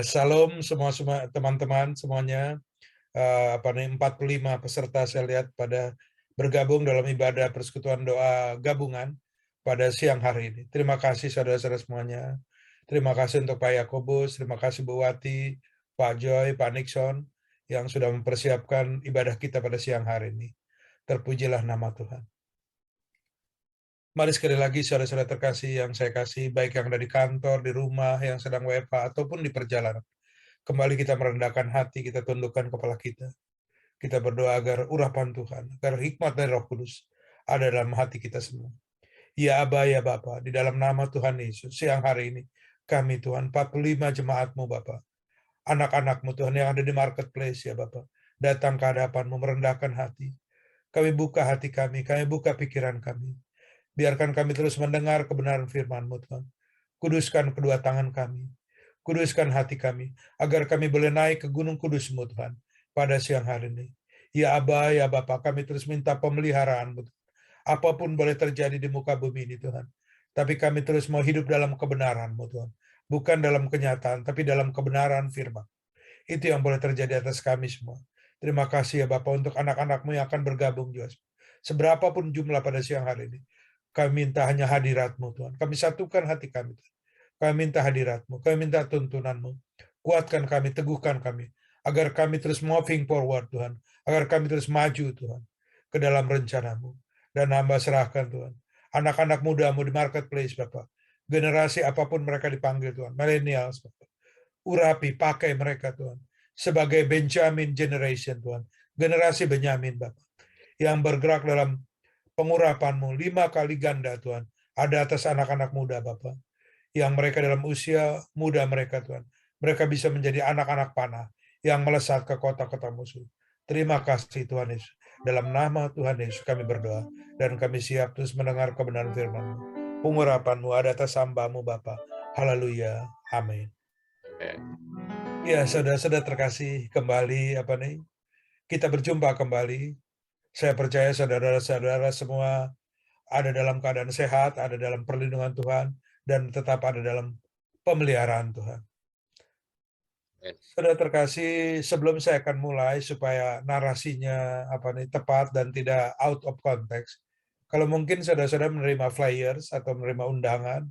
Ya, salam semua teman-teman semuanya. 45 peserta saya lihat pada bergabung dalam ibadah persekutuan doa gabungan pada siang hari ini. Terima kasih saudara-saudara semuanya. Terima kasih untuk Pak Yakobus, terima kasih Bu Wati, Pak Joy, Pak Nixon yang sudah mempersiapkan ibadah kita pada siang hari ini. Terpujilah nama Tuhan. Mari sekali lagi saudara-saudara terkasih yang saya kasih, baik yang ada di kantor, di rumah, yang sedang WFH, ataupun di perjalanan. Kembali kita merendahkan hati, kita tundukkan kepala kita. Kita berdoa agar urapan Tuhan, agar hikmat dari Roh Kudus ada dalam hati kita semua. Ya Aba, ya Bapa, di dalam nama Tuhan Yesus, siang hari ini, kami Tuhan, 45 jemaat-Mu Bapa, anak-anak-Mu Tuhan yang ada di marketplace ya Bapa, datang ke hadapan-Mu merendahkan hati. Kami buka hati kami buka pikiran kami. Biarkan kami terus mendengar kebenaran firman-Mu Tuhan. Kuduskan kedua tangan kami. Kuduskan hati kami, agar kami boleh naik ke gunung kudus-Mu Tuhan, pada siang hari ini. Ya Aba, ya Bapa, kami terus minta pemeliharaan-Mu. Apapun boleh terjadi di muka bumi ini Tuhan. Tapi kami terus mau hidup dalam kebenaran-Mu Tuhan. Bukan dalam kenyataan, tapi dalam kebenaran firman. Itu yang boleh terjadi atas kami semua. Terima kasih ya Bapa untuk anak-anak-Mu yang akan bergabung juga. Seberapapun jumlah pada siang hari ini. Kami minta hanya hadirat-Mu Tuhan. Kami satukan hati kami Tuhan. Kami minta hadirat-Mu, kami minta tuntunan-Mu. Kuatkan kami, teguhkan kami, agar kami terus moving forward Tuhan, agar kami terus maju Tuhan, ke dalam rencana-Mu. Dan hamba serahkan Tuhan, anak-anak muda-Mu di marketplace Bapak, generasi apapun mereka dipanggil Tuhan, millennials Bapak, urapi, pakai mereka Tuhan, sebagai Benjamin generation Tuhan, generasi Benyamin Bapak, yang bergerak dalam pengurapan-Mu 5 kali ganda Tuhan, ada atas anak-anak muda Bapak, yang mereka dalam usia muda mereka Tuhan. Mereka bisa menjadi anak-anak panah yang melesat ke kota-kota musuh. Terima kasih Tuhan Yesus. Dalam nama Tuhan Yesus kami berdoa. Dan kami siap terus mendengar kebenaran firman-Mu. Pengurapan-Mu ada atas hamba-Mu Bapa. Haleluya. Amin. Ya, saudara-saudara terkasih, kembali kita berjumpa kembali. Saya percaya saudara-saudara semua ada dalam keadaan sehat, ada dalam perlindungan Tuhan, dan tetap ada dalam pemeliharaan Tuhan. Saudara terkasih, sebelum saya akan mulai supaya narasinya tepat dan tidak out of context, kalau mungkin saudara-saudara menerima flyers atau menerima undangan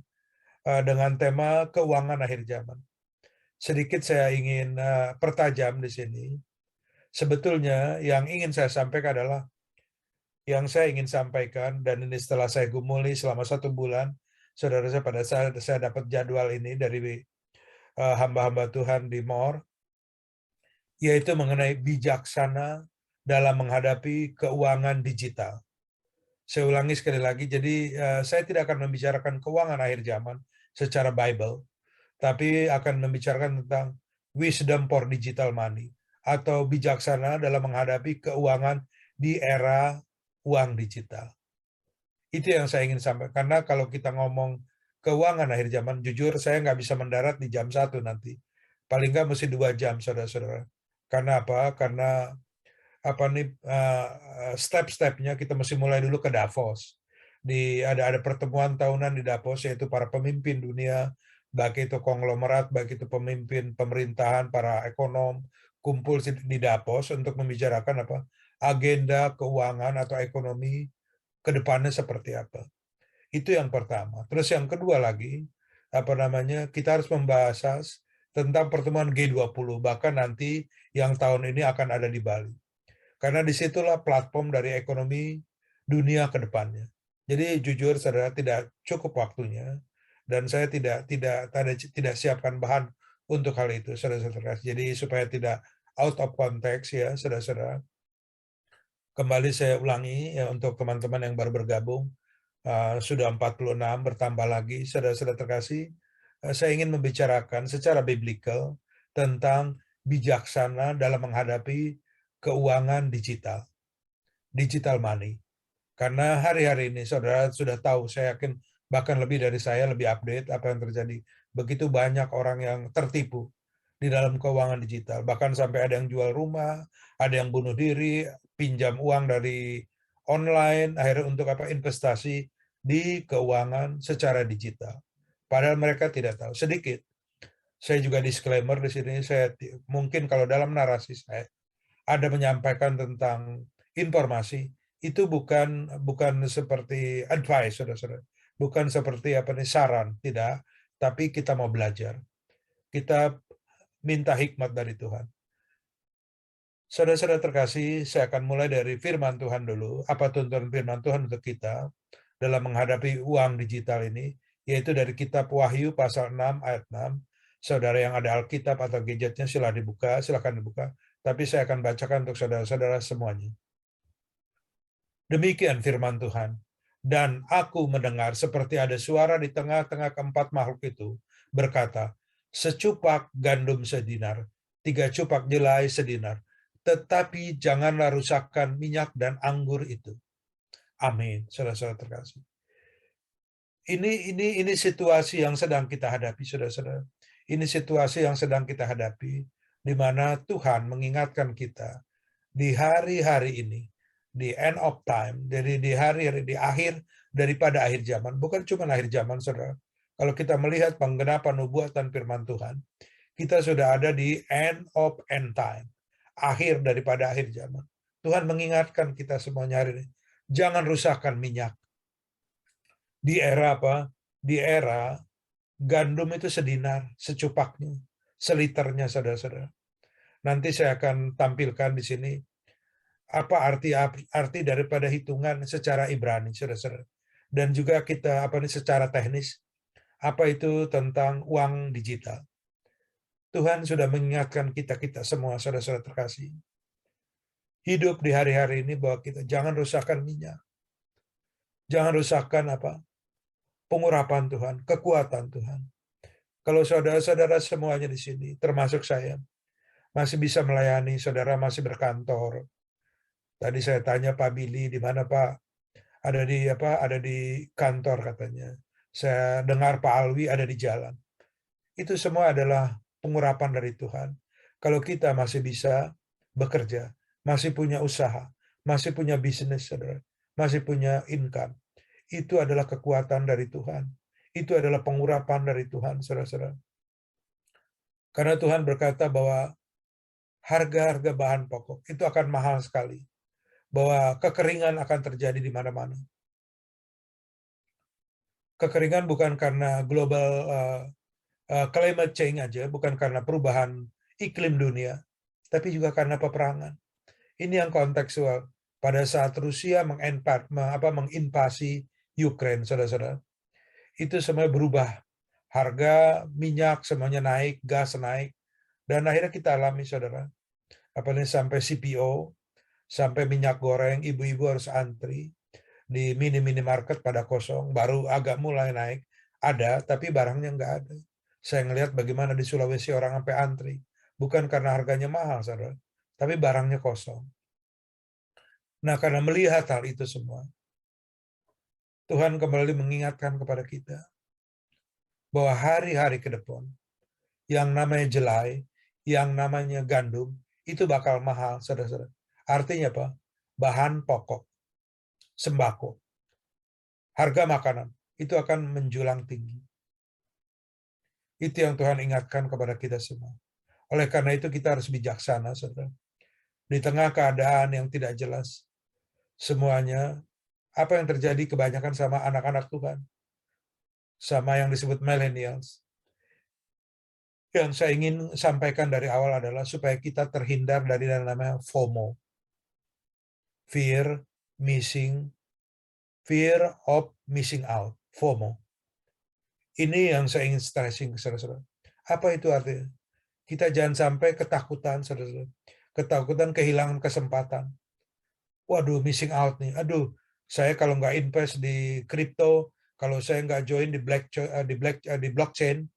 dengan tema keuangan akhir zaman. Sedikit saya ingin pertajam di sini. Sebetulnya yang ingin saya sampaikan adalah yang saya ingin sampaikan, dan ini setelah saya gumuli selama 1 bulan, saudara saya pada saat saya dapat jadwal ini dari hamba-hamba Tuhan di MOR, yaitu mengenai bijaksana dalam menghadapi keuangan digital. Saya ulangi sekali lagi, jadi saya tidak akan membicarakan keuangan akhir zaman secara Bible, tapi akan membicarakan tentang wisdom for digital money, atau bijaksana dalam menghadapi keuangan di era uang digital. Itu yang saya ingin sampaikan, karena kalau kita ngomong keuangan akhir zaman, jujur saya nggak bisa mendarat di jam 1 nanti. Paling nggak mesti 2 jam, saudara-saudara. Karena apa? Karena step-stepnya kita mesti mulai dulu ke Davos. Ada pertemuan tahunan di Davos, yaitu para pemimpin dunia, baik itu konglomerat, baik itu pemimpin pemerintahan, para ekonom, kumpul di Davos untuk membicarakan agenda keuangan atau ekonomi ke depannya seperti apa. Itu yang pertama. Terus yang kedua lagi, kita harus membahas tentang pertemuan G20, bahkan nanti yang tahun ini akan ada di Bali. Karena disitulah platform dari ekonomi dunia ke depannya. Jadi jujur saudara, tidak cukup waktunya, dan saya tidak siapkan bahan untuk hal itu, saudara-saudara. Jadi supaya tidak out of context ya, saudara-saudara. Kembali saya ulangi ya, untuk teman-teman yang baru bergabung, sudah 46, bertambah lagi, saudara-saudara terkasih, saya ingin membicarakan secara biblical tentang bijaksana dalam menghadapi keuangan digital money. Karena hari-hari ini saudara sudah tahu, saya yakin bahkan lebih dari saya lebih update apa yang terjadi. Begitu banyak orang yang tertipu di dalam keuangan digital. Bahkan sampai ada yang jual rumah, ada yang bunuh diri, pinjam uang dari online, akhirnya untuk investasi di keuangan secara digital. Padahal mereka tidak tahu. Sedikit Saya juga disclaimer di sini, mungkin kalau dalam narasi saya ada menyampaikan tentang informasi, itu bukan bukan seperti advice, saudara-saudara. Bukan seperti apa nih saran, tidak. Tapi kita mau belajar. Kita minta hikmat dari Tuhan. Saudara-saudara terkasih, saya akan mulai dari firman Tuhan dulu. Apa tuntunan firman Tuhan untuk kita dalam menghadapi uang digital ini, yaitu dari kitab Wahyu pasal 6 ayat 6. Saudara yang ada Alkitab atau gadgetnya silakan dibuka. Tapi saya akan bacakan untuk saudara-saudara semuanya. Demikian firman Tuhan. Dan aku mendengar seperti ada suara di tengah-tengah keempat makhluk itu berkata, secupak gandum sedinar, 3 cupak jelai sedinar, tetapi janganlah rusakkan minyak dan anggur itu. Amin. Saudara-saudara terkasih. Ini situasi yang sedang kita hadapi, saudara-saudara. Ini situasi yang sedang kita hadapi, di mana Tuhan mengingatkan kita di hari-hari ini, di end of time, jadi di akhir daripada akhir zaman. Bukan cuma akhir zaman, saudara. Kalau kita melihat penggenapan nubuatan firman Tuhan, kita sudah ada di end of end time, akhir daripada akhir zaman. Tuhan mengingatkan kita semuanya hari ini, jangan rusakkan minyak. Di era apa? Di era gandum itu sedinar, secupaknya, seliternya, saudara-saudara. Nanti saya akan tampilkan di sini apa arti daripada hitungan secara Ibrani, saudara-saudara. Dan juga kita secara teknis, apa itu tentang uang digital. Tuhan sudah mengingatkan kita semua, saudara-saudara terkasih. Hidup di hari-hari ini bahwa kita jangan rusakkan minyak. Jangan rusakkan pengurapan Tuhan, kekuatan Tuhan. Kalau saudara-saudara semuanya di sini, termasuk saya, masih bisa melayani, saudara masih berkantor. Tadi saya tanya Pak Billy, di mana Pak? Ada di kantor katanya. Saya dengar Pak Alwi ada di jalan. Itu semua adalah pengurapan dari Tuhan. Kalau kita masih bisa bekerja, masih punya usaha, masih punya bisnis, saudara, masih punya income, itu adalah kekuatan dari Tuhan. Itu adalah pengurapan dari Tuhan, saudara-saudara. Karena Tuhan berkata bahwa harga-harga bahan pokok itu akan mahal sekali. Bahwa kekeringan akan terjadi di mana-mana. Kekeringan bukan karena global climate change aja, bukan karena perubahan iklim dunia, tapi juga karena peperangan. Ini yang kontekstual. Pada saat Rusia menginvasi Ukraine, saudara-saudara, itu semua berubah. Harga minyak semuanya naik, gas naik, dan akhirnya kita alami, saudara. Sampai CPO, sampai minyak goreng, ibu-ibu harus antri di mini-minimarket pada kosong, baru agak mulai naik. Ada, tapi barangnya nggak ada. Saya ngelihat bagaimana di Sulawesi orang sampai antri. Bukan karena harganya mahal, saudara, tapi barangnya kosong. Nah, karena melihat hal itu semua, Tuhan kembali mengingatkan kepada kita bahwa hari-hari ke depan, yang namanya jelai, yang namanya gandum, itu bakal mahal, saudara-saudara. Artinya apa? Bahan pokok, sembako, harga makanan, itu akan menjulang tinggi. Itu yang Tuhan ingatkan kepada kita semua. Oleh karena itu kita harus bijaksana, saudara. Di tengah keadaan yang tidak jelas, semuanya, apa yang terjadi kebanyakan sama anak-anak Tuhan, sama yang disebut millennials. Yang saya ingin sampaikan dari awal adalah supaya kita terhindar dari yang namanya FOMO. Fear of missing out, FOMO. Ini yang saya ingin stressing, saudara-saudara. Apa itu artinya? Kita jangan sampai ketakutan, saudara-saudara. Ketakutan kehilangan kesempatan. Waduh, missing out nih. Aduh, saya kalau nggak invest di kripto, kalau saya nggak join di blockchain,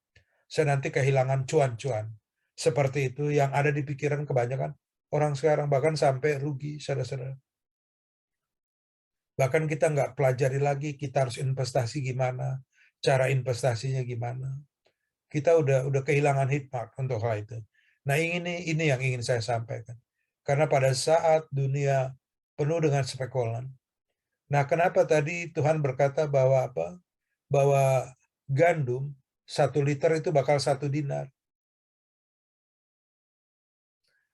saya nanti kehilangan cuan-cuan. Seperti itu yang ada di pikiran kebanyakan orang sekarang, bahkan sampai rugi, saudara-saudara. Bahkan kita nggak pelajari lagi, kita harus investasi gimana, cara investasinya gimana. Kita udah kehilangan hikmat untuk hal itu. Nah, ini yang ingin saya sampaikan. Karena pada saat dunia penuh dengan spekulan. Nah, kenapa tadi Tuhan berkata bahwa Bahwa gandum 1 liter itu bakal 1 dinar.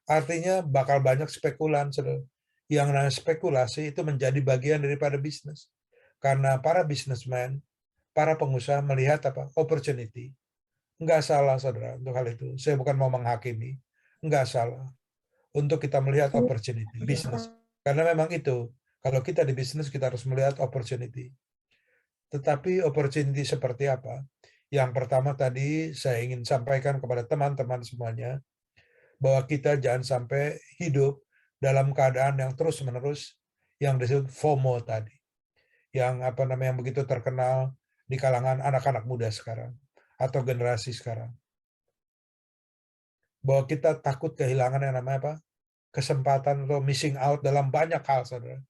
Artinya bakal banyak spekulan, saudara. Yang namanya spekulasi itu menjadi bagian daripada bisnis. Karena para bisnismen, para pengusaha melihat apa? Opportunity. Enggak salah, saudara, untuk hal itu. Saya bukan mau menghakimi. Enggak salah. Untuk kita melihat opportunity, bisnis. Karena memang itu, kalau kita di bisnis, kita harus melihat opportunity. Tetapi opportunity seperti apa? Yang pertama tadi saya ingin sampaikan kepada teman-teman semuanya, bahwa kita jangan sampai hidup dalam keadaan yang terus-menerus yang disebut FOMO tadi. Yang apa namanya yang begitu terkenal di kalangan anak-anak muda sekarang atau generasi sekarang. Bahwa kita takut kehilangan yang namanya apa? Kesempatan atau missing out dalam banyak hal, saudara.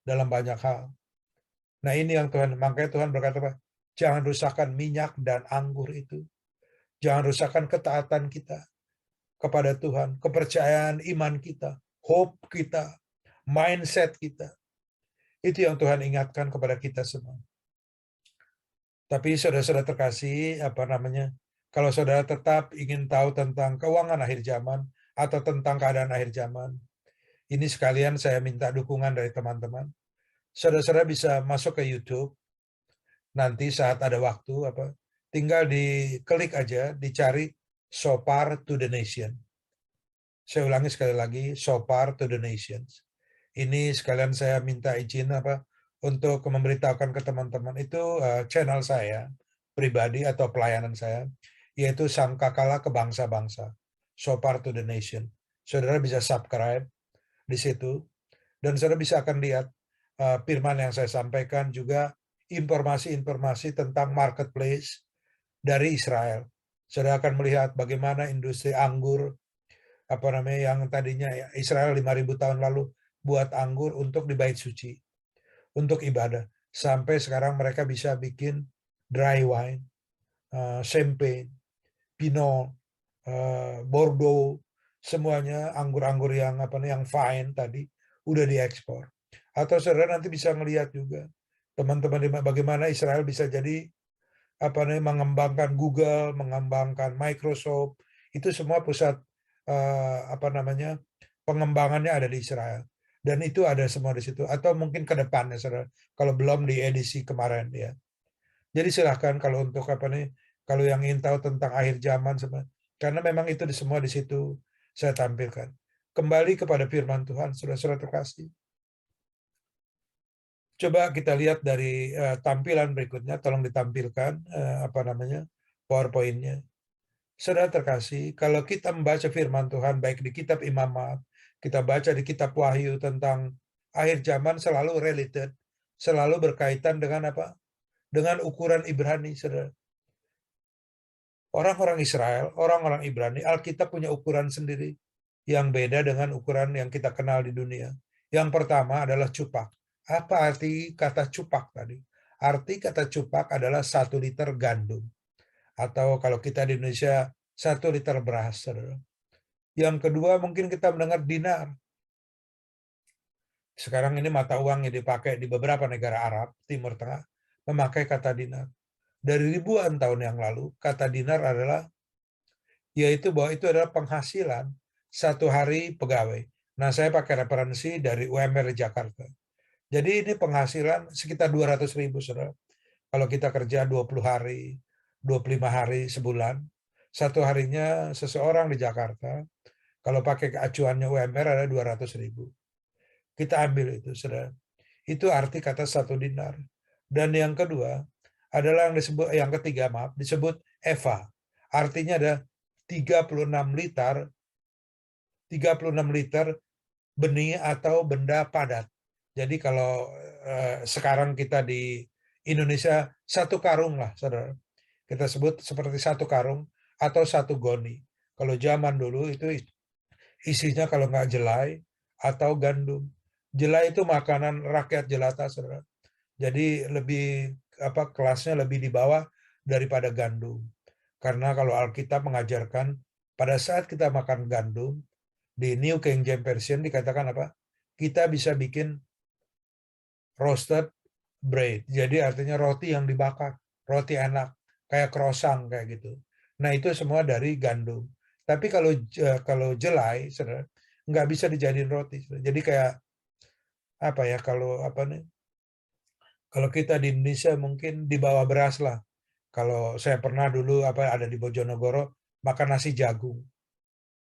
Dalam banyak hal. Nah ini yang Tuhan, makanya Tuhan berkata apa? Jangan rusakkan minyak dan anggur itu. Jangan rusakkan ketaatan kita kepada Tuhan, kepercayaan iman kita, hope kita, mindset kita. Itu yang Tuhan ingatkan kepada kita semua. Tapi saudara-saudara terkasih, apa namanya? Kalau saudara tetap ingin tahu tentang keuangan akhir zaman atau tentang keadaan akhir zaman, ini sekalian saya minta dukungan dari teman-teman. Saudara-saudara bisa masuk ke YouTube nanti saat ada waktu apa? Tinggal diklik aja, dicari Sopar to the Nation. Saya ulangi sekali lagi, Sopar to the Nations. Ini sekalian saya minta izin apa untuk memberitahukan ke teman-teman itu channel saya pribadi atau pelayanan saya, yaitu Sangkakala ke bangsa-bangsa, Sopar to the Nation. Saudara bisa subscribe di situ dan saudara bisa akan lihat firman yang saya sampaikan, juga informasi-informasi tentang marketplace dari Israel. Saudara akan melihat bagaimana industri anggur apa namanya yang tadinya Israel 5.000 tahun lalu buat anggur untuk di bait suci, untuk ibadah. Sampai sekarang mereka bisa bikin dry wine, champagne, pinot, bordeaux, semuanya anggur-anggur yang apa nih yang fine tadi udah diekspor. Atau saudara nanti bisa melihat juga teman-teman bagaimana Israel bisa jadi apa nih mengembangkan Google, mengembangkan Microsoft, itu semua pusat apa namanya pengembangannya ada di Israel. Dan itu ada semua di situ. Atau mungkin ke depannya, saudara, kalau belum di edisi kemarin ya. Jadi silahkan kalau untuk apa nih, kalau yang ingin tahu tentang akhir zaman, karena memang itu semua di situ saya tampilkan. Kembali kepada firman Tuhan, saudara-saudara terkasih. Coba kita lihat dari tampilan berikutnya, tolong ditampilkan apa namanya PowerPoint-nya. Saudara terkasih, kalau kita membaca firman Tuhan baik di kitab Imamat, kita baca di kitab Wahyu tentang akhir zaman, selalu related, selalu berkaitan dengan apa? Dengan ukuran Ibrani, saudara. Orang-orang Israel, orang-orang Ibrani, Alkitab punya ukuran sendiri yang beda dengan ukuran yang kita kenal di dunia. Yang pertama adalah cupak. Apa arti kata cupak tadi? Arti kata cupak adalah 1 liter gandum. Atau kalau kita di Indonesia 1 liter beras, saudara. Yang kedua mungkin kita mendengar dinar. Sekarang ini mata uang yang dipakai di beberapa negara Arab, Timur Tengah, memakai kata dinar. Dari ribuan tahun yang lalu, kata dinar adalah, yaitu bahwa itu adalah penghasilan 1 hari pegawai. Nah, saya pakai referensi dari UMR Jakarta. Jadi ini penghasilan sekitar 200.000, saudara. Kalau kita kerja 20 hari, 25 hari sebulan, 1 harinya seseorang di Jakarta, kalau pakai acuannya UMR ada 200.000. Kita ambil itu, saudara. Itu arti kata 1 dinar. Dan yang kedua adalah yang ketiga, maaf, disebut Eva. Artinya ada 36 liter, 36 liter benih atau benda padat. Jadi kalau sekarang kita di Indonesia 1 karung lah, saudara. Kita sebut seperti 1 karung atau 1 goni. Kalau zaman dulu itu isinya kalau nggak jelai atau gandum. Jelai itu makanan rakyat jelata, saudara. Jadi lebih apa kelasnya lebih di bawah daripada gandum. Karena kalau Alkitab mengajarkan pada saat kita makan gandum, di New King James Version dikatakan apa? Kita bisa bikin roasted bread. Jadi artinya roti yang dibakar, roti enak, kayak croissant kayak gitu. Nah, itu semua dari gandum. Tapi kalau jelai, saudara, nggak bisa dijadiin roti. Saudara. Jadi kayak apa ya? Kalau kita di Indonesia mungkin di bawah beras lah. Kalau saya pernah dulu ada di Bojonegoro makan nasi jagung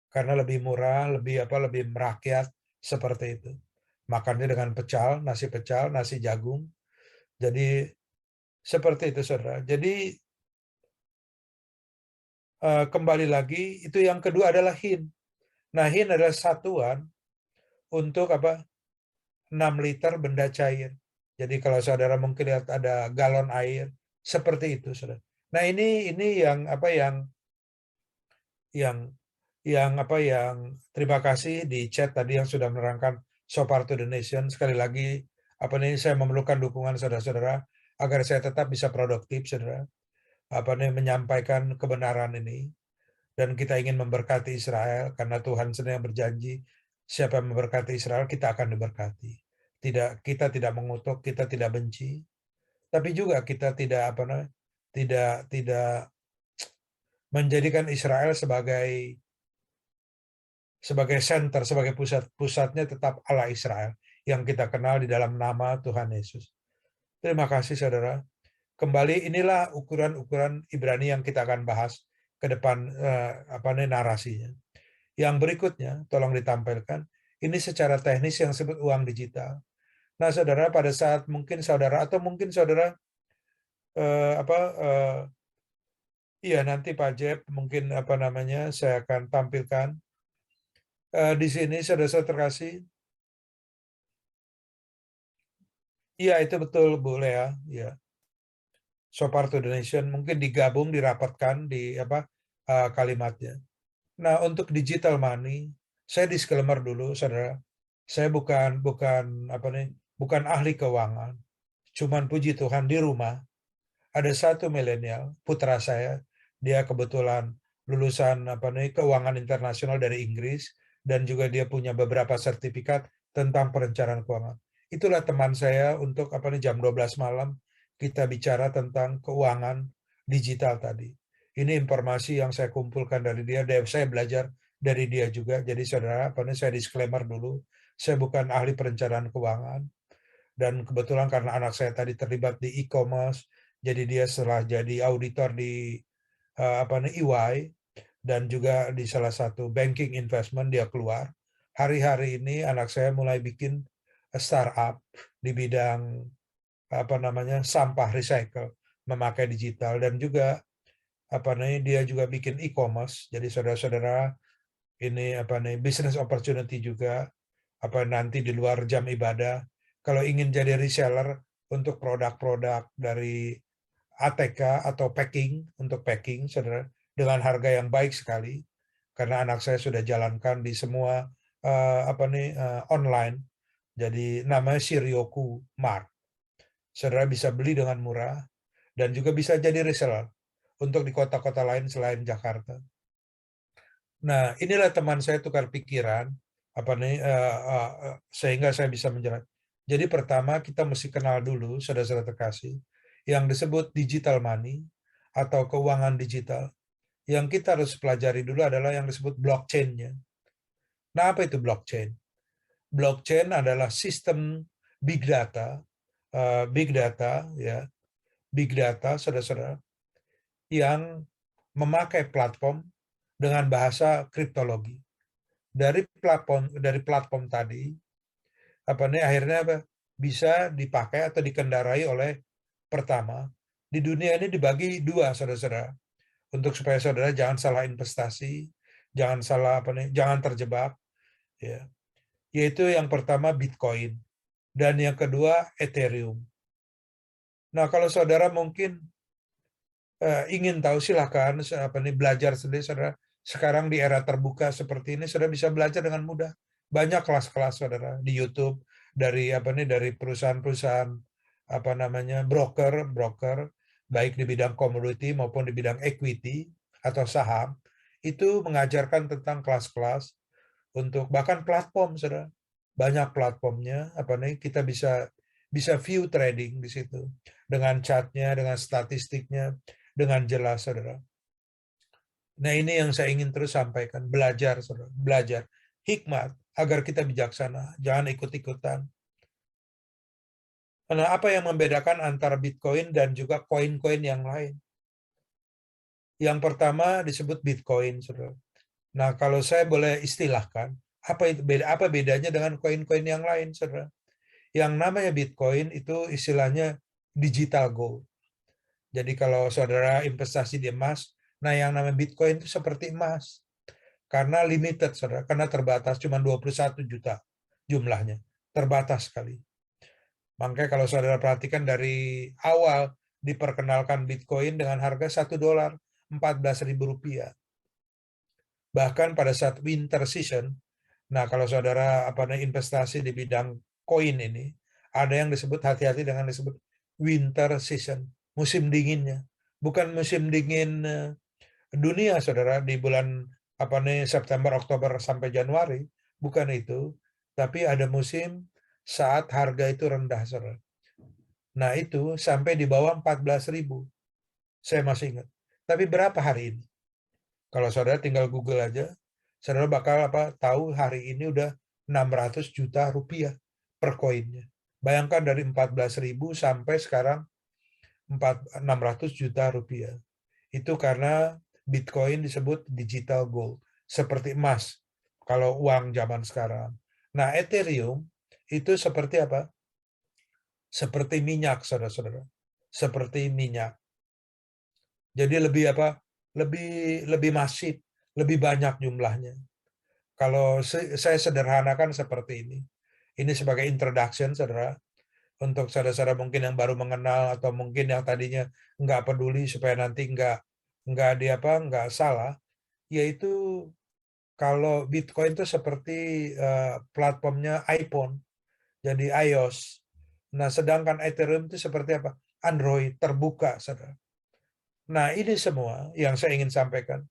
karena lebih murah, lebih merakyat seperti itu. Makannya dengan nasi pecal, nasi jagung. Jadi seperti itu, saudara. Jadi kembali lagi itu yang kedua adalah hin. Nah, hin adalah satuan untuk 6 liter benda cair. Jadi kalau saudara mungkin lihat ada galon air seperti itu, saudara. Nah, ini yang yang terima kasih di chat tadi yang sudah menerangkan so far to the nation. Sekali lagi saya memerlukan dukungan saudara-saudara agar saya tetap bisa produktif, saudara. Menyampaikan kebenaran ini. Dan kita ingin memberkati Israel karena Tuhan sendiri yang berjanji siapa yang memberkati Israel kita akan diberkati. Kita tidak mengutuk, kita tidak benci, tapi juga kita tidak menjadikan Israel sebagai center, sebagai pusatnya tetap Allah Israel yang kita kenal di dalam nama Tuhan Yesus. Terima kasih saudara. Kembali inilah ukuran-ukuran Ibrani yang kita akan bahas ke depan narasinya. Yang berikutnya, tolong ditampilkan, ini secara teknis yang disebut uang digital. Nah, saudara, pada saat mungkin saudara iya nanti Pak Jeb mungkin saya akan tampilkan di sini saudara-saudara terkasih. Iya itu betul Bu Lea, ya. So far to the nation mungkin digabung dirapatkan di kalimatnya. Nah, untuk digital money, saya disclaimer dulu, saudara. Saya bukan ahli keuangan. Cuman puji Tuhan di rumah ada satu milenial, putra saya, dia kebetulan lulusan keuangan internasional dari Inggris dan juga dia punya beberapa sertifikat tentang perencanaan keuangan. Itulah teman saya untuk jam 12 malam kita bicara tentang keuangan digital tadi. Ini informasi yang saya kumpulkan dari dia, saya belajar dari dia juga. Jadi saudara, saya disclaimer dulu, saya bukan ahli perencanaan keuangan. Dan kebetulan karena anak saya tadi terlibat di e-commerce, jadi dia setelah jadi auditor di EY dan juga di salah satu banking investment dia keluar. Hari-hari ini anak saya mulai bikin startup di bidang sampah recycle memakai digital dan juga dia juga bikin e-commerce. Jadi saudara-saudara ini business opportunity juga nanti di luar jam ibadah kalau ingin jadi reseller untuk produk-produk dari ATK atau untuk packing saudara dengan harga yang baik sekali karena anak saya sudah jalankan di semua online jadi namanya Shiryoku Mart saudara bisa beli dengan murah dan juga bisa jadi reseller untuk di kota-kota lain selain Jakarta. Nah, inilah teman saya tukar pikiran, sehingga saya bisa menjelaskan. Jadi pertama kita mesti kenal dulu, saudara-saudara terkasih, yang disebut digital money atau keuangan digital. Yang kita harus pelajari dulu adalah yang disebut blockchain-nya. Nah, apa itu blockchain? Blockchain adalah sistem big data, big data, saudara-saudara, yang memakai platform dengan bahasa kriptologi. Dari platform tadi akhirnya bisa dipakai atau dikendarai oleh pertama di dunia ini dibagi dua saudara-saudara untuk supaya saudara jangan salah investasi jangan terjebak ya yaitu yang pertama Bitcoin dan yang kedua Ethereum. Nah kalau saudara mungkin ingin tahu silahkan belajar sendiri saudara. Sekarang di era terbuka seperti ini saudara bisa belajar dengan mudah. Banyak kelas-kelas saudara di YouTube dari dari perusahaan-perusahaan broker baik di bidang komoditi maupun di bidang equity atau saham itu mengajarkan tentang kelas-kelas untuk bahkan platform saudara. Banyak platformnya kita bisa view trading di situ dengan chartnya, dengan statistiknya, dengan jelas, saudara. Nah, ini yang saya ingin terus sampaikan, belajar, saudara, belajar. Hikmat, agar kita bijaksana, jangan ikut-ikutan. Nah, apa yang membedakan antara Bitcoin dan juga koin-koin yang lain? Yang pertama disebut Bitcoin, saudara. Nah, kalau saya boleh istilahkan, apa bedanya dengan koin-koin yang lain, saudara? Yang namanya Bitcoin itu istilahnya digital gold. Jadi kalau saudara investasi di emas, nah yang namanya Bitcoin itu seperti emas. Karena limited, saudara. Karena terbatas, cuma 21 juta jumlahnya. Terbatas sekali. Makanya kalau saudara perhatikan dari awal diperkenalkan Bitcoin dengan harga $1, 14.000 rupiah. Bahkan pada saat winter season, nah kalau saudara investasi di bidang koin ini, ada yang disebut, hati-hati dengan disebut winter season, musim dinginnya. Bukan musim dingin dunia, saudara, di bulan September, Oktober sampai Januari, bukan itu, tapi ada musim saat harga itu rendah, saudara. Nah, itu sampai di bawah 14.000. Saya masih ingat. Tapi berapa hari ini? Kalau saudara tinggal Google aja, saudara bakal tahu hari ini udah 600 juta rupiah per koinnya. Bayangkan dari 14.000 sampai sekarang 600 juta rupiah. Itu karena Bitcoin disebut digital gold, seperti emas kalau uang zaman sekarang. Nah, Ethereum itu seperti apa? Seperti minyak, saudara-saudara. Seperti minyak. Jadi lebih Lebih lebih masif, lebih banyak jumlahnya. Kalau saya sederhanakan seperti ini. Ini sebagai introduction, saudara, untuk saudara-saudara mungkin yang baru mengenal atau mungkin yang tadinya nggak peduli supaya nanti nggak salah, yaitu kalau Bitcoin itu seperti platformnya iPhone, jadi iOS. Nah, sedangkan Ethereum itu seperti apa? Android, terbuka, saudara. Nah, ini semua yang saya ingin sampaikan.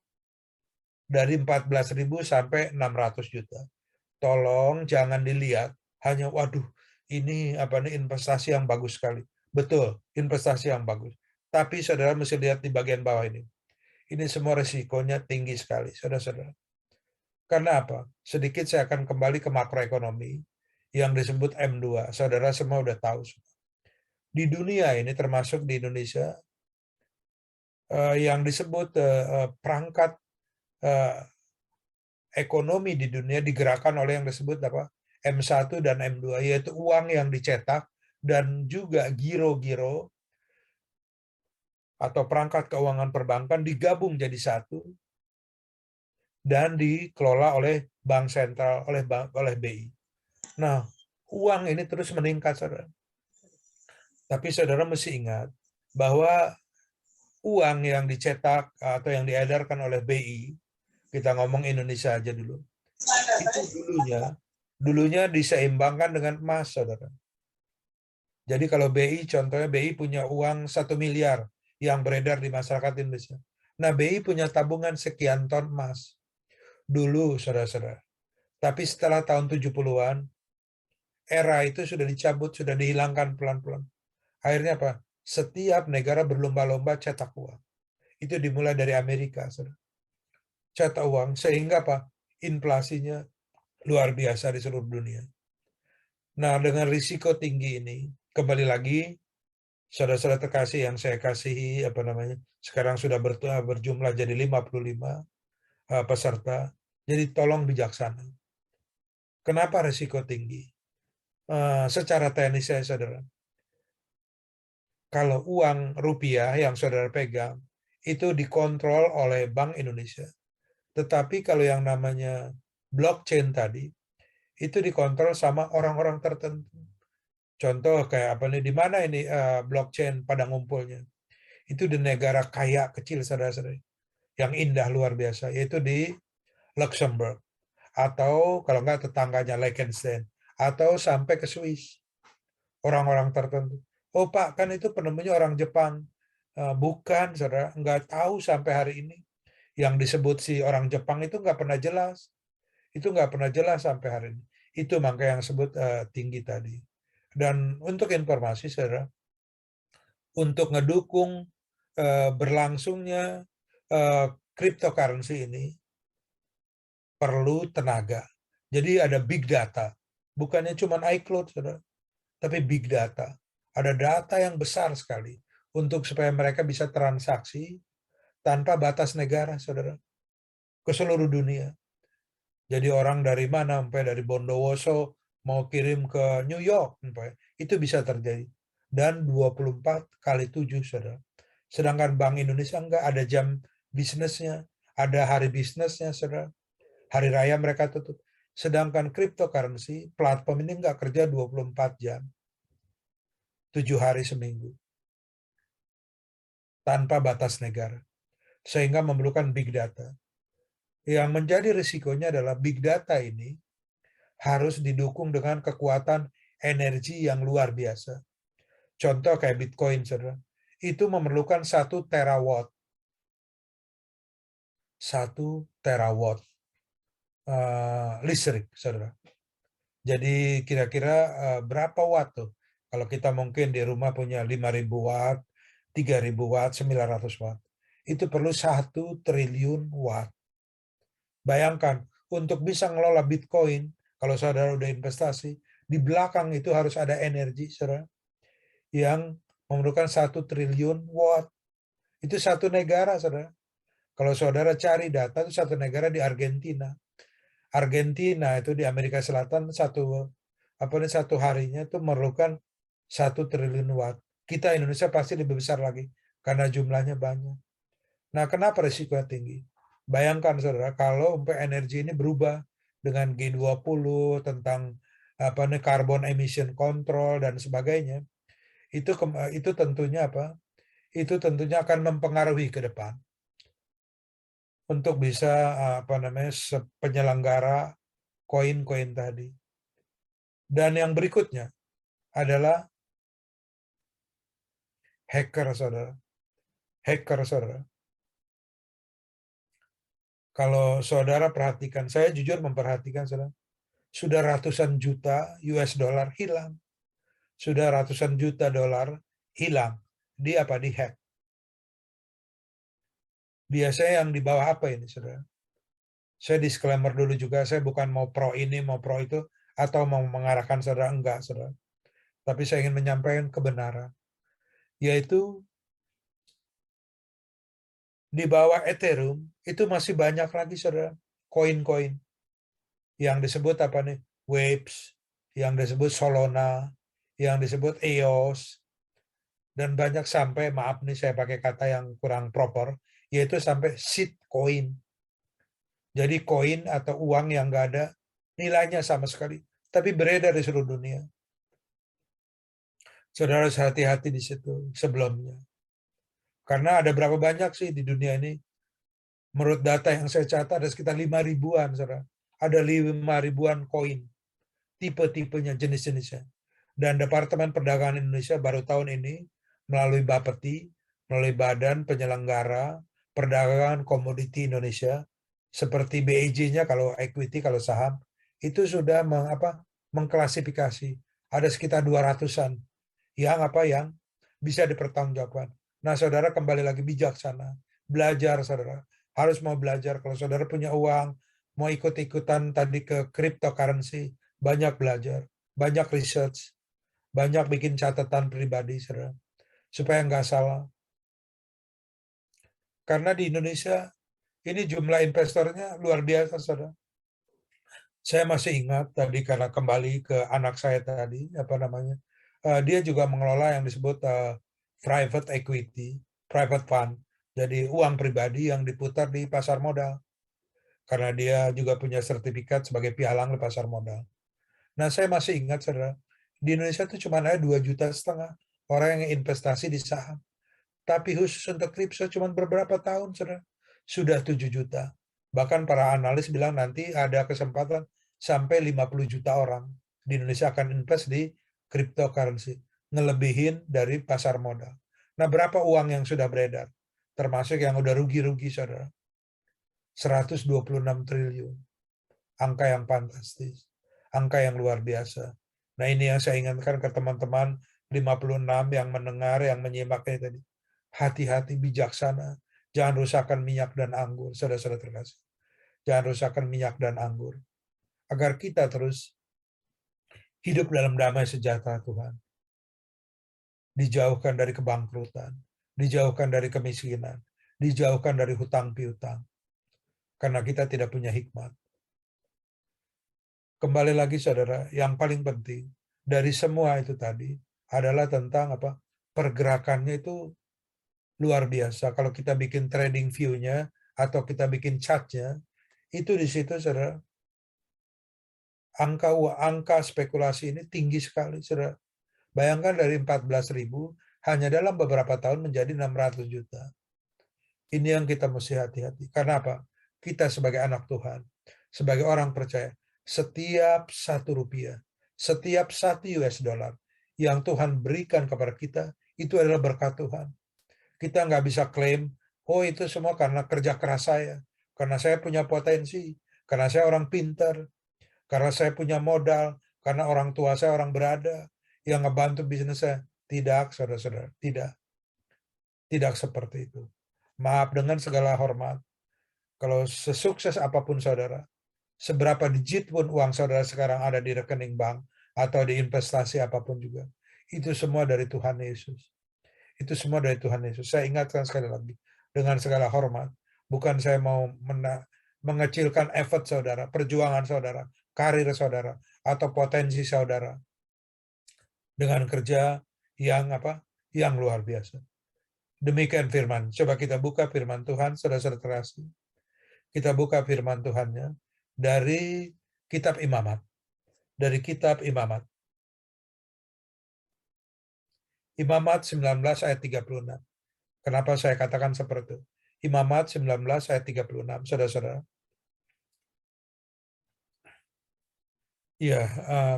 Dari 14.000 sampai 600 juta. Tolong jangan dilihat hanya, waduh, ini investasi yang bagus sekali. Betul, investasi yang bagus. Tapi saudara mesti lihat di bagian bawah ini. Ini semua resikonya tinggi sekali, saudara-saudara. Karena apa? Sedikit saya akan kembali ke makroekonomi yang disebut M2. Saudara semua udah tahu. Di dunia ini, termasuk di Indonesia, yang disebut perangkat ekonomi di dunia digerakkan oleh yang disebut M1 dan M2, yaitu uang yang dicetak dan juga giro-giro atau perangkat keuangan perbankan digabung jadi satu dan dikelola oleh bank sentral, oleh BI. Nah, uang ini terus meningkat, saudara. Tapi saudara mesti ingat bahwa uang yang dicetak atau yang diedarkan oleh BI, kita ngomong Indonesia aja dulu, itu dulunya diseimbangkan dengan emas, saudara. Jadi kalau BI, contohnya BI punya uang 1 miliar yang beredar di masyarakat Indonesia. Nah, BI punya tabungan sekian ton emas. Dulu, saudara-saudara. Tapi setelah tahun 70-an, era itu sudah dicabut, sudah dihilangkan pelan-pelan. Akhirnya apa? Setiap negara berlomba-lomba cetak uang. Itu dimulai dari Amerika, saudara. Cetak uang, sehingga apa? Inflasinya luar biasa di seluruh dunia. Nah, dengan risiko tinggi ini, kembali lagi, saudara-saudara terkasih yang saya kasihi, sekarang sudah berjumlah jadi 55 peserta. Jadi tolong bijaksana. Kenapa risiko tinggi? Secara teknis saya, saudara, kalau uang rupiah yang saudara pegang, itu dikontrol oleh Bank Indonesia. Tetapi kalau yang namanya blockchain tadi, itu dikontrol sama orang-orang tertentu. Contoh kayak di mana ini blockchain pada ngumpulnya? Itu di negara kaya kecil, saudara-saudara, yang indah luar biasa, yaitu di Luxembourg, atau kalau nggak tetangganya Liechtenstein, atau sampai ke Swiss, orang-orang tertentu. Oh Pak, kan itu penemunya orang Jepang. Bukan, saudara, nggak tahu sampai hari ini. Yang disebut si orang Jepang itu nggak pernah jelas. Itu nggak pernah jelas sampai hari ini. Itu makanya yang sebut tinggi tadi. Dan untuk informasi, saudara, untuk ngedukung berlangsungnya cryptocurrency ini perlu tenaga. Jadi ada big data. Bukannya cuma iCloud, saudara, tapi big data. Ada data yang besar sekali untuk supaya mereka bisa transaksi tanpa batas negara, saudara, ke seluruh dunia. Jadi orang dari mana, sampai dari Bondowoso mau kirim ke New York, itu bisa terjadi. Dan 24 kali 7, saudara. Sedangkan Bank Indonesia enggak, ada jam bisnisnya, ada hari bisnisnya, saudara. Hari raya mereka tutup. Sedangkan cryptocurrency, platform ini enggak kerja 24 jam. 7 hari seminggu. Tanpa batas negara. Sehingga memerlukan big data. Yang menjadi risikonya adalah big data ini harus didukung dengan kekuatan energi yang luar biasa. Contoh kayak Bitcoin, saudara. Itu memerlukan 1 terawatt. 1 terawatt listrik, saudara. Jadi kira-kira berapa watt tuh? Kalau kita mungkin di rumah punya 5.000 watt, 3.000 watt, 900 watt. Itu perlu 1 triliun watt. Bayangkan, untuk bisa ngelola Bitcoin, kalau saudara udah investasi, di belakang itu harus ada energi, saudara, yang memerlukan 1 triliun watt. Itu satu negara, saudara. Kalau saudara cari data, itu satu negara di Argentina. Argentina itu di Amerika Selatan, satu harinya itu memerlukan 1 triliun watt. Kita Indonesia pasti lebih besar lagi, karena jumlahnya banyak. Nah, kenapa risikonya tinggi? Bayangkan, saudara, kalau energi ini berubah dengan G20 tentang carbon emission control dan sebagainya, itu tentunya Itu tentunya akan mempengaruhi ke depan untuk bisa penyelenggara koin-koin tadi. Dan yang berikutnya adalah hacker, saudara. Hacker, saudara. Kalau saudara perhatikan, saya jujur memperhatikan, saudara, sudah ratusan juta US dollar hilang. Sudah ratusan juta dolar hilang. Di hack. Biasanya yang di bawah apa ini, saudara? Saya disclaimer dulu juga, saya bukan mau pro ini, mau pro itu, atau mau mengarahkan saudara, enggak, saudara. Tapi saya ingin menyampaikan kebenaran. Yaitu, di bawah Ethereum, itu masih banyak lagi, saudara, koin-koin. Yang disebut Waves, yang disebut Solana, yang disebut EOS, dan banyak sampai, maaf nih saya pakai kata yang kurang proper, yaitu sampai shitcoin. Jadi koin atau uang yang nggak ada nilainya sama sekali, tapi beredar di seluruh dunia. Saudara harus hati-hati di situ sebelumnya. Karena ada berapa banyak sih di dunia ini? Menurut data yang saya catat ada sekitar 5 ribuan, saudara. Ada 5 ribuan koin. Tipe-tipenya, jenis-jenisnya. Dan Departemen Perdagangan Indonesia baru tahun ini melalui Bapeti, melalui Badan Penyelenggara Perdagangan Komoditi Indonesia, seperti BEJ-nya kalau equity, kalau saham, itu sudah mengklasifikasi. Ada sekitar 200-an yang bisa dipertanggungjawabkan. Nah, saudara kembali lagi bijaksana. Belajar, saudara. Harus mau belajar. Kalau saudara punya uang, mau ikut-ikutan tadi ke cryptocurrency, banyak belajar, banyak research, banyak bikin catatan pribadi, saudara, supaya nggak salah. Karena di Indonesia ini jumlah investornya luar biasa, saudara. Saya masih ingat tadi karena kembali ke anak saya tadi, dia juga mengelola yang disebut private equity, private fund. Jadi uang pribadi yang diputar di pasar modal. Karena dia juga punya sertifikat sebagai pialang di pasar modal. Nah, saya masih ingat, saudara, di Indonesia itu cuma ada 2,5 juta orang yang investasi di saham. Tapi khusus untuk kripto cuma beberapa tahun, saudara, sudah 7 juta. Bahkan para analis bilang nanti ada kesempatan sampai 50 juta orang di Indonesia akan invest di cryptocurrency, ngelebihin dari pasar modal. Nah, berapa uang yang sudah beredar? Termasuk yang udah rugi-rugi, saudara. 126 triliun. Angka yang fantastis. Angka yang luar biasa. Nah, ini yang saya ingatkan ke teman-teman 56 yang mendengar, yang menyimak ini tadi. Hati-hati, bijaksana. Jangan rusakkan minyak dan anggur, saudara-saudara terkasih. Jangan rusakkan minyak dan anggur. Agar kita terus hidup dalam damai sejahtera Tuhan. Dijauhkan dari kebangkrutan, dijauhkan dari kemiskinan, dijauhkan dari hutang piutang. Karena kita tidak punya hikmat. Kembali lagi saudara, yang paling penting dari semua itu tadi adalah tentang apa? Pergerakannya itu luar biasa. Kalau kita bikin trading view-nya atau kita bikin chart-nya, itu di situ saudara, angka spekulasi ini tinggi sekali saudara. Bayangkan dari 14.000 hanya dalam beberapa tahun menjadi 600 juta. Ini yang kita mesti hati-hati. Karena apa? Kita sebagai anak Tuhan, sebagai orang percaya, setiap 1 rupiah, setiap 1 US dollar yang Tuhan berikan kepada kita, itu adalah berkat Tuhan. Kita nggak bisa klaim, oh itu semua karena kerja keras saya, karena saya punya potensi, karena saya orang pintar, karena saya punya modal, karena orang tua saya orang berada, yang ngebantu bisnis saya. Tidak, saudara-saudara. Tidak. Tidak seperti itu. Maaf dengan segala hormat. Kalau sesukses apapun saudara, seberapa digit pun uang saudara sekarang ada di rekening bank atau di investasi apapun juga, itu semua dari Tuhan Yesus. Itu semua dari Tuhan Yesus. Saya ingatkan sekali lagi, dengan segala hormat, bukan saya mau mengecilkan effort saudara, perjuangan saudara, karir saudara, atau potensi saudara dengan kerja yang apa? Yang luar biasa. Demikian firman. Coba kita buka firman Tuhan, saudara-saudara terkasih. Kita buka firman Tuhannya dari kitab Imamat. Dari kitab Imamat. Imamat 19 ayat 36. Kenapa saya katakan seperti itu? Imamat 19 ayat 36, saudara-saudara. Ya,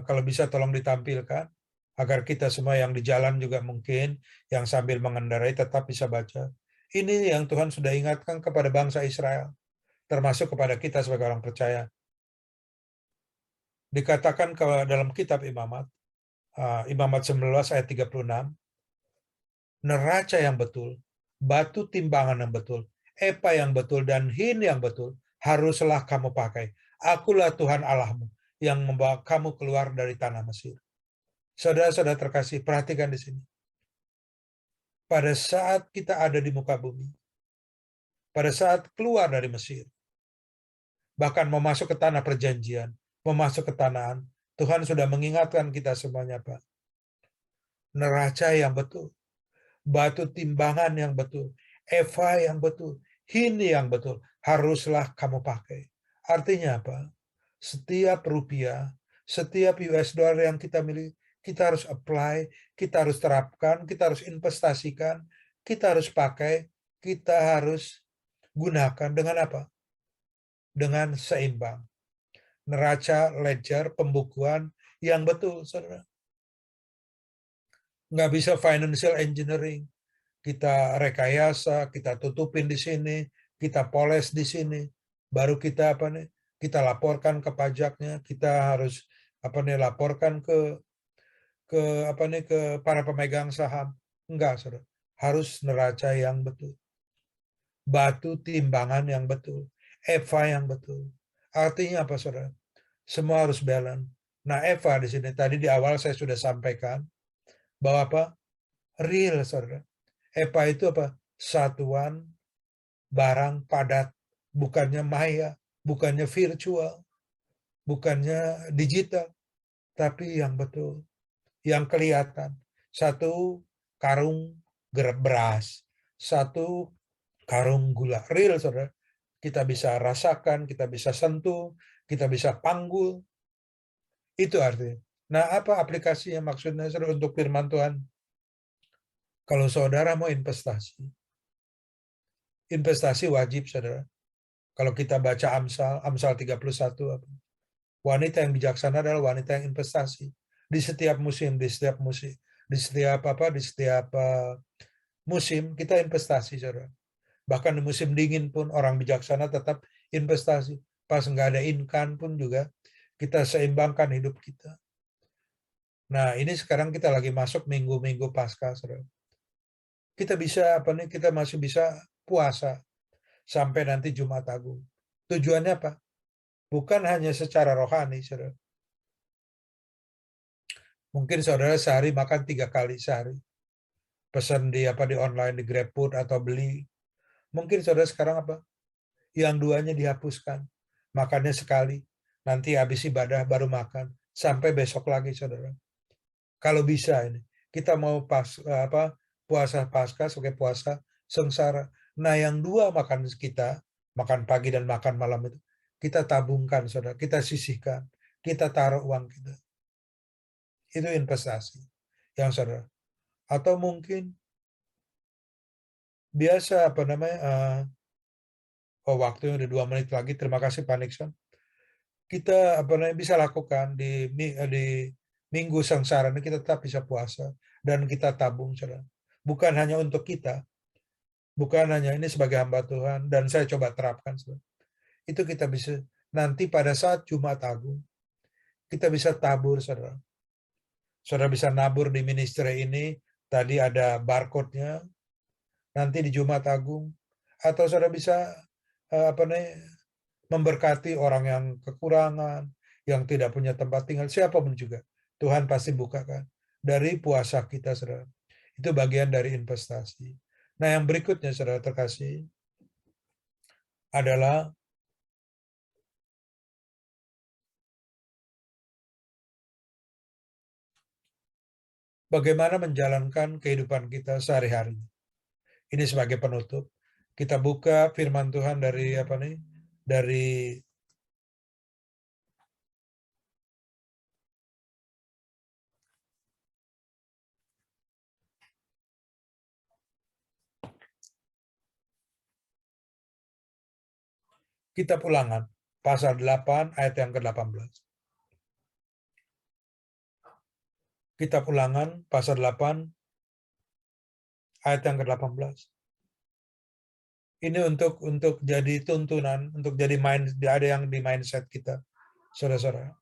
kalau bisa tolong ditampilkan, agar kita semua yang di jalan juga mungkin, yang sambil mengendarai tetap bisa baca. Ini yang Tuhan sudah ingatkan kepada bangsa Israel, termasuk kepada kita sebagai orang percaya. Dikatakan dalam kitab Imamat, Imamat 19 ayat 36, neraca yang betul, batu timbangan yang betul, epa yang betul, dan hin yang betul, haruslah kamu pakai. Akulah Tuhan Allahmu yang membawa kamu keluar dari tanah Mesir. Saudara-saudara terkasih, perhatikan di sini. Pada saat kita ada di muka bumi, pada saat keluar dari Mesir, bahkan mau masuk ke tanah perjanjian, mau masuk ke tanah, Tuhan sudah mengingatkan kita semuanya, Pak. Neraca yang betul, batu timbangan yang betul, eva yang betul, hin yang betul, haruslah kamu pakai. Artinya apa? Setiap rupiah, setiap US dollar yang kita miliki, kita harus apply, kita harus terapkan, kita harus investasikan, kita harus pakai, kita harus gunakan dengan apa? Dengan seimbang. Neraca, ledger, pembukuan yang betul, saudara. Nggak bisa financial engineering. Kita rekayasa, kita tutupin di sini, kita poles di sini, baru kita apa nih? Kita laporkan ke pajaknya, kita harus apa nih laporkan ke apa nih ke para pemegang saham. Enggak, saudara. Harus neraca yang betul. Batu timbangan yang betul. EVA yang betul. Artinya apa, saudara? Semua harus balance. Nah, EVA di sini tadi di awal saya sudah sampaikan bahwa apa? Real, saudara. EVA itu apa? Satuan barang padat, bukannya maya, bukannya virtual, bukannya digital, tapi yang betul, yang kelihatan. Satu karung beras, satu karung gula. Real, saudara. Kita bisa rasakan, kita bisa sentuh, kita bisa panggul. Itu artinya. Nah, apa aplikasinya maksudnya, saudara, untuk firman Tuhan? Kalau saudara mau investasi, investasi wajib, saudara. Kalau kita baca Amsal 31, wanita yang bijaksana adalah wanita yang investasi. Di setiap musim, di setiap musim kita investasi, saudara. Bahkan di musim dingin pun orang bijaksana tetap investasi. Pas nggak ada income pun juga kita seimbangkan hidup kita. Nah, ini sekarang kita lagi masuk minggu-minggu pasca, saudara. Kita bisa kita masih bisa puasa. sampai nanti Jumat Agung. Tujuannya apa? Bukan hanya secara rohani, saudara. Mungkin saudara sehari makan 3 kali sehari. Pesan di online, di GrabFood atau beli. Mungkin saudara sekarang apa? Yang duanya dihapuskan. Makannya sekali. Nanti habis ibadah baru makan. Sampai besok lagi, saudara. Kalau bisa ini. Kita mau puasa Paskah sebagai puasa sengsara. Nah, yang dua makan kita, makan pagi dan makan malam itu, kita tabungkan, saudara. Kita sisihkan. Kita taruh uang kita. Itu investasi. Yang saudara. Atau mungkin biasa waktunya udah 2 menit lagi. Terima kasih Pak Nixon. Kita bisa lakukan di minggu sengsara ini, kita tetap bisa puasa dan kita tabung, saudara. Bukan hanya untuk kita, bukan hanya ini sebagai hamba Tuhan, dan saya coba terapkan, saudara. Itu kita bisa nanti pada saat Jumat Agung, kita bisa tabur, saudara. Saudara bisa nabur di ministry ini, tadi ada barcode-nya, nanti di Jumat Agung, atau saudara bisa memberkati orang yang kekurangan, yang tidak punya tempat tinggal, siapapun juga. Tuhan pasti bukakan. Dari puasa kita, saudara. Itu bagian dari investasi. Nah, yang berikutnya, saudara terkasih, adalah bagaimana menjalankan kehidupan kita sehari-hari. Ini sebagai penutup. Kita buka firman Tuhan dari dari Kitab Ulangan, pasal 8 ayat yang ke-18. Kitab Ulangan, pasal 8 ayat yang ke-18. Ini untuk jadi tuntunan, untuk jadi ada yang di mindset kita, saudara-saudara.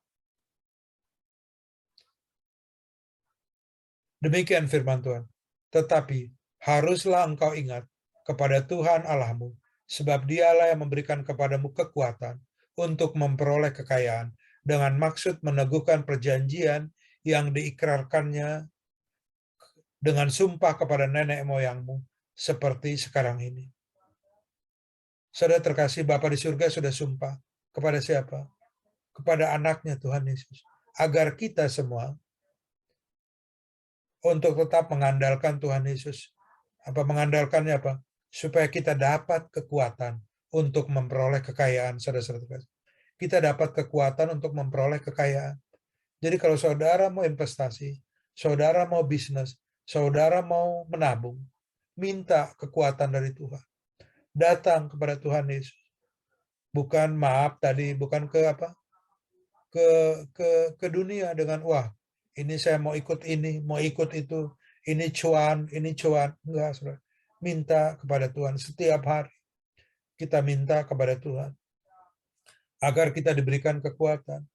Demikian firman Tuhan. Tetapi haruslah engkau ingat kepada Tuhan Allahmu, sebab dialah yang memberikan kepadamu kekuatan untuk memperoleh kekayaan dengan maksud meneguhkan perjanjian yang diikrarkannya dengan sumpah kepada nenek moyangmu seperti sekarang ini. Saudara terkasih, Bapa di surga sudah sumpah kepada siapa? Kepada anaknya Tuhan Yesus. Agar kita semua untuk tetap mengandalkan Tuhan Yesus. Mengandalkannya apa? Supaya kita dapat kekuatan untuk memperoleh kekayaan, saudara-saudara. Kita dapat kekuatan untuk memperoleh kekayaan. Jadi kalau saudara mau investasi, saudara mau bisnis, saudara mau menabung, minta kekuatan dari Tuhan. Datang kepada Tuhan Yesus. Bukan bukan ke dunia dengan ini saya mau ikut ini, mau ikut itu, ini cuan. Enggak, saudara. Minta kepada Tuhan setiap hari. Kita minta kepada Tuhan agar kita diberikan kekuatan.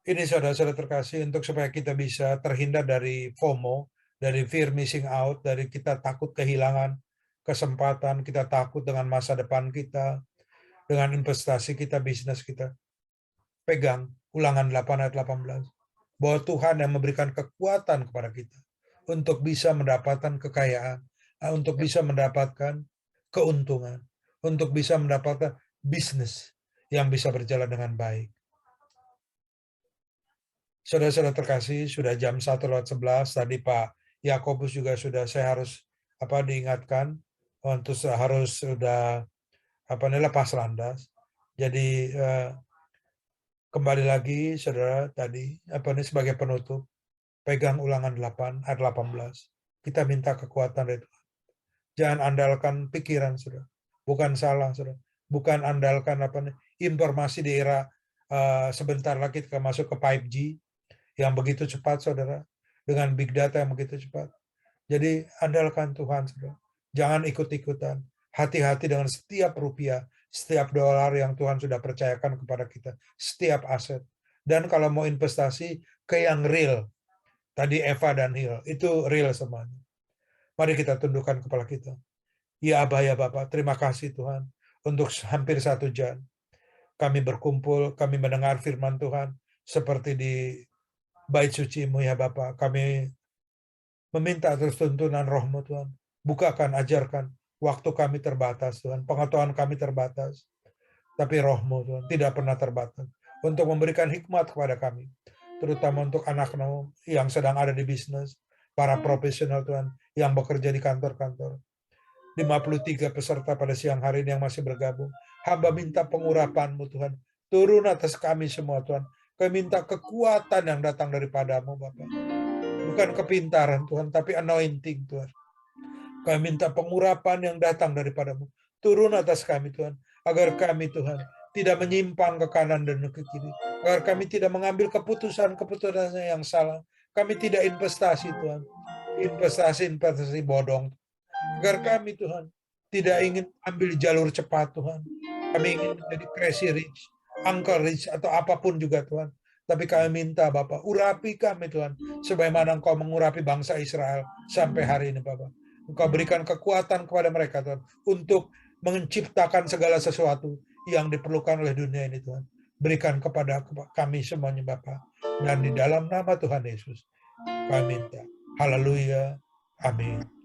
Ini saudara-saudara terkasih, untuk supaya kita bisa terhindar dari FOMO, dari fear missing out, dari kita takut kehilangan kesempatan, kita takut dengan masa depan kita, dengan investasi kita, bisnis kita. Pegang Ulangan 8 ayat 18. Bahwa Tuhan yang memberikan kekuatan kepada kita untuk bisa mendapatkan kekayaan, untuk bisa mendapatkan keuntungan, untuk bisa mendapatkan bisnis yang bisa berjalan dengan baik. Saudara-saudara terkasih, sudah jam 1:11, tadi Pak Yakobus juga saya harus diingatkan untuk harus sudah lepas landas. Jadi kembali lagi, saudara, tadi sebagai penutup, pegang Ulangan 8 ayat 18. Kita minta kekuatan dari Tuhan. Jangan andalkan pikiran, saudara. Bukan salah, saudara. Bukan andalkan informasi di era sebentar lagi kita masuk ke 5G yang begitu cepat, saudara. Dengan big data yang begitu cepat. Jadi andalkan Tuhan, saudara. Jangan ikut-ikutan. Hati-hati dengan setiap rupiah, setiap dolar yang Tuhan sudah percayakan kepada kita. Setiap aset. Dan kalau mau investasi ke yang real. Tadi Eva dan Hill, itu real semuanya. Mari kita tundukkan kepala kita. Ya Aba, ya Bapa, terima kasih Tuhan untuk hampir 1 jam. Kami berkumpul, kami mendengar firman Tuhan seperti di bait suci-Mu ya Bapa. Kami meminta terus tuntunan Roh-Mu Tuhan. Bukakan, ajarkan. Waktu kami terbatas Tuhan, pengetahuan kami terbatas. Tapi Roh-Mu Tuhan tidak pernah terbatas. Untuk memberikan hikmat kepada kami. Terutama untuk anak-anak yang sedang ada di bisnis. Para profesional Tuhan yang bekerja di kantor-kantor. 53 peserta pada siang hari ini yang masih bergabung. Hamba minta pengurapan-Mu Tuhan. Turun atas kami semua Tuhan. Kami minta kekuatan yang datang daripada-Mu Bapak. Bukan kepintaran Tuhan, tapi anointing Tuhan. Kami minta pengurapan yang datang daripada-Mu. Turun atas kami Tuhan. Agar kami Tuhan tidak menyimpang ke kanan dan ke kiri. Agar kami tidak mengambil keputusan-keputusan yang salah. Kami tidak investasi Tuhan. Investasi bodong. Agar kami Tuhan tidak ingin ambil jalur cepat Tuhan. Kami ingin menjadi crazy rich, uncle rich, atau apapun juga Tuhan. Tapi kami minta Bapak, urapi kami Tuhan. Sebagaimana Engkau mengurapi bangsa Israel sampai hari ini Bapak. Engkau berikan kekuatan kepada mereka Tuhan. Untuk menciptakan segala sesuatu yang diperlukan oleh dunia ini Tuhan. Berikan kepada kami semuanya Bapak. Dan di dalam nama Tuhan Yesus kami minta. Haleluya. Amin.